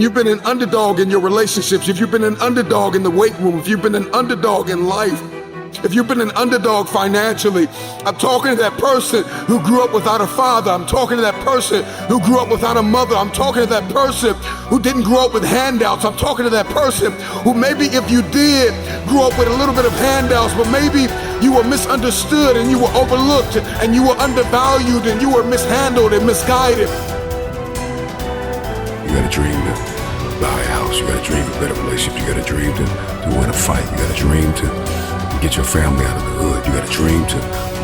you've been an underdog in your relationships, if you've been an underdog in the weight room, if you've been an underdog in life, if you've been an underdog financially, I'm talking to that person who grew up without a father. I'm talking to that person who grew up without a mother. I'm talking to that person who didn't grow up with handouts. I'm talking to that person who maybe if you did grow up with a little bit of handouts, but maybe you were misunderstood and you were overlooked and you were undervalued and you were mishandled and misguided. You got a dream to buy a house. You got a dream to better relationships. You got a dream to win a fight. You got a dream to get your family out of the hood. You got a dream to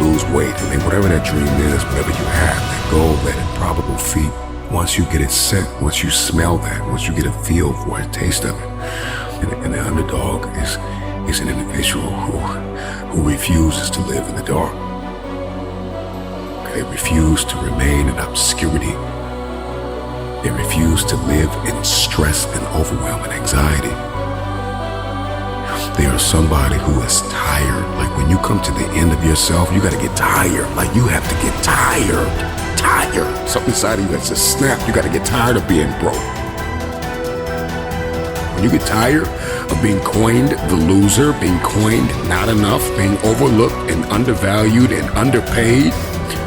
lose weight. I mean, whatever that dream is, whatever you have, that goal, that improbable feat, once you get it set, once you smell that, once you get a feel for it, a taste of it, and the underdog is an individual who refuses to live in the dark. They refuse to remain in obscurity. They refuse to live in stress and overwhelm and anxiety. They are somebody who is tired. Like when you come to the end of yourself, you gotta get tired. Like you have to get tired. Something inside of you that's just snap. You gotta get tired of being broke. When you get tired of being coined the loser, being coined not enough, being overlooked and undervalued and underpaid,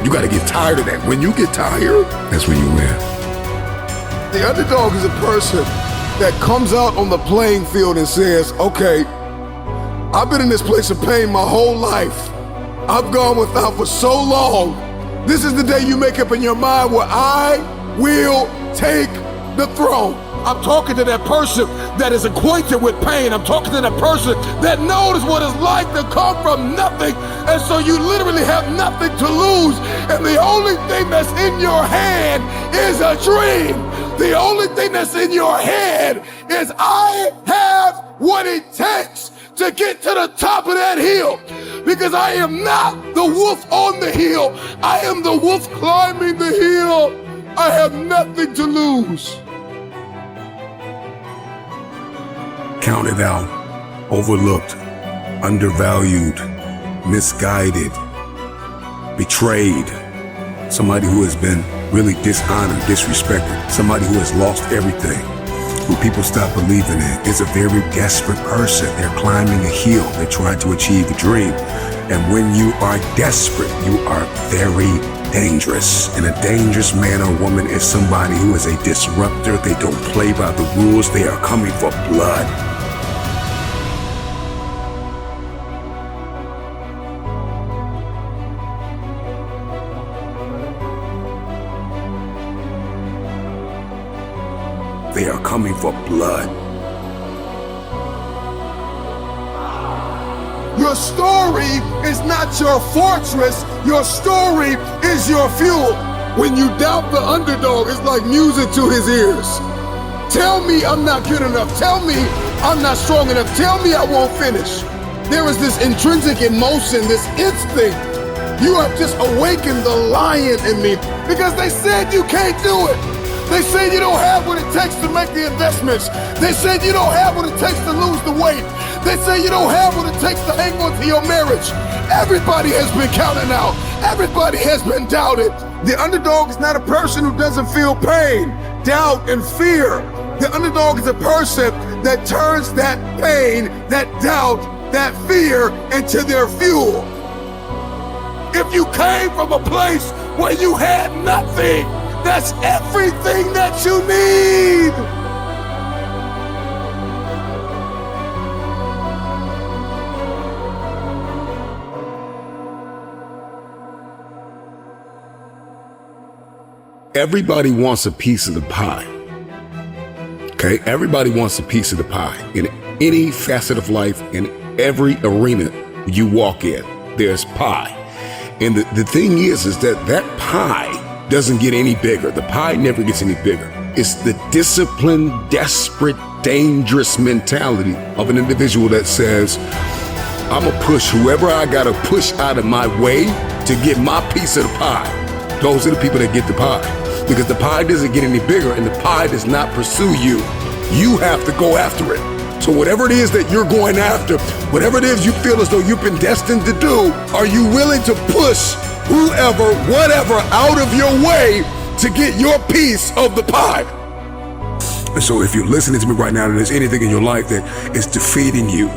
you gotta get tired of that. When you get tired, that's when you win. The underdog is a person that comes out on the playing field and says, okay, I've been in this place of pain my whole life. I've gone without for so long. This is the day you make up in your mind where I will take the throne. I'm talking to that person that is acquainted with pain. I'm talking to that person that knows what it's like to come from nothing. And so you literally have nothing to lose. And the only thing that's in your hand is a dream. The only thing that's in your head is I have what it takes to get to the top of that hill, because I am not the wolf on the hill. I am the wolf climbing the hill. I have nothing to lose. Counted out, overlooked, undervalued, misguided, betrayed. Somebody who has been really dishonored, disrespected. Somebody who has lost everything, who people stop believing in, is a very desperate person. They're climbing a hill. They're trying to achieve a dream. And when you are desperate, you are very dangerous. And a dangerous man or woman is somebody who is a disruptor. They don't play by the rules. They are coming for blood. They are coming for blood. Your story is not your fortress. Your story is your fuel. When you doubt the underdog, it's like music to his ears. Tell me I'm not good enough. Tell me I'm not strong enough. Tell me I won't finish. There is this intrinsic emotion, this instinct. You have just awakened the lion in me, because they said you can't do it. They said you don't have what it takes to make the investments. They said you don't have what it takes to lose the weight. They say you don't have what it takes to hang on to your marriage. Everybody has been counted out. Everybody has been doubted. The underdog is not a person who doesn't feel pain, doubt, and fear. The underdog is a person that turns that pain, that doubt, that fear into their fuel. If you came from a place where you had nothing, that's everything that you need. Everybody wants a piece of the pie. Okay? Everybody wants a piece of the pie. In any facet of life, in every arena you walk in, there's pie. And the thing is that pie doesn't get any bigger. The pie never gets any bigger. It's the disciplined, desperate, dangerous mentality of an individual that says, I'm gonna push whoever I gotta push out of my way to get my piece of the pie. Those are the people that get the pie. Because the pie doesn't get any bigger and the pie does not pursue you. You have to go after it. So whatever it is that you're going after, whatever it is you feel as though you've been destined to do, are you willing to push whoever, whatever, out of your way to get your piece of the pie? And so if you're listening to me right now and there's anything in your life that is defeating you,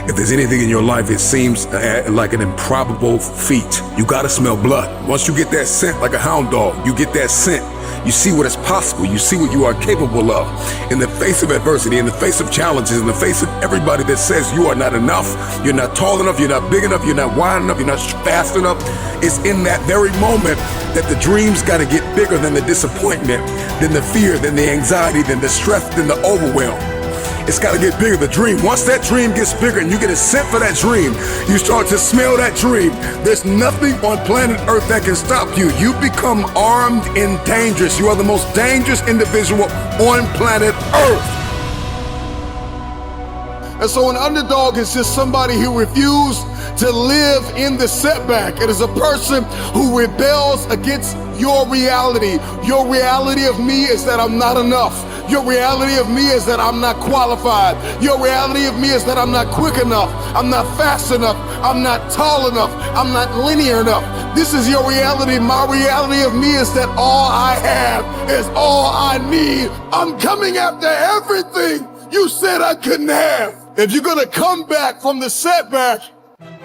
if there's anything in your life it seems like an improbable feat, you gotta smell blood. Once you get that scent like a hound dog, you get that scent, you see what is possible, you see what you are capable of. In the face of adversity, in the face of challenges, in the face of everybody that says you are not enough, you're not tall enough, you're not big enough, you're not wide enough, you're not fast enough, it's in that very moment that the dreams gotta get bigger than the disappointment, than the fear, than the anxiety, than the stress, than the overwhelm. It's got to get bigger, the dream. Once that dream gets bigger and you get a scent for that dream, you start to smell that dream. There's nothing on planet Earth that can stop you. You become armed and dangerous. You are the most dangerous individual on planet Earth. And so an underdog is just somebody who refused to live in the setback. It is a person who rebels against your reality. Your reality of me is that I'm not enough. Your reality of me is that I'm not qualified. Your reality of me is that I'm not quick enough. I'm not fast enough. I'm not tall enough. I'm not linear enough. This is your reality. My reality of me is that all I have is all I need. I'm coming after everything you said I couldn't have. If you're gonna come back from the setback,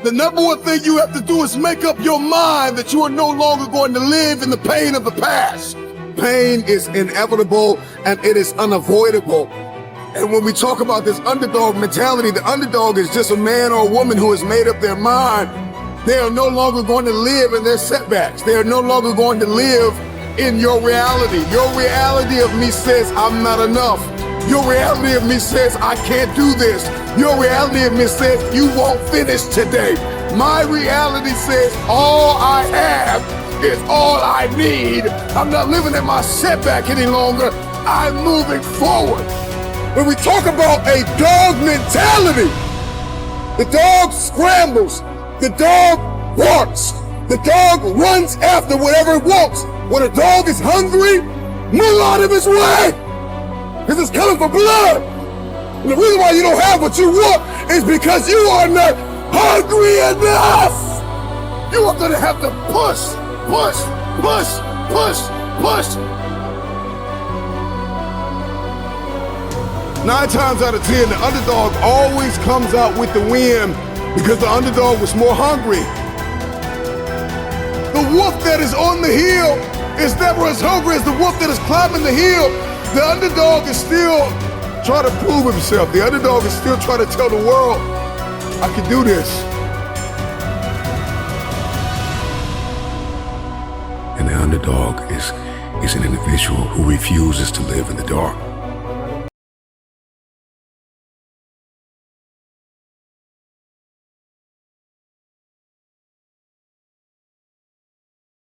the number one thing you have to do is make up your mind that you are no longer going to live in the pain of the past. Pain is inevitable and it is unavoidable. And when we talk about this underdog mentality, the underdog is just a man or a woman who has made up their mind. They are no longer going to live in their setbacks. They are no longer going to live in your reality. Your reality of me says I'm not enough. Your reality of me says I can't do this. Your reality of me says you won't finish today. My reality says all I have is all I need. I'm not living in my setback any longer. I'm moving forward. When we talk about a dog mentality, the dog scrambles, the dog barks, the dog runs after whatever it wants. When a dog is hungry, move out of his way, because it's coming for blood. And the reason why you don't have what you want is because you are not hungry enough. You are gonna have to push. 9 times out of 10, the underdog always comes out with the win because the underdog was more hungry. The wolf that is on the hill is never as hungry as the wolf that is climbing the hill. The underdog is still trying to prove himself. The underdog is still trying to tell the world, I can do this. And the underdog is an individual who refuses to live in the dark.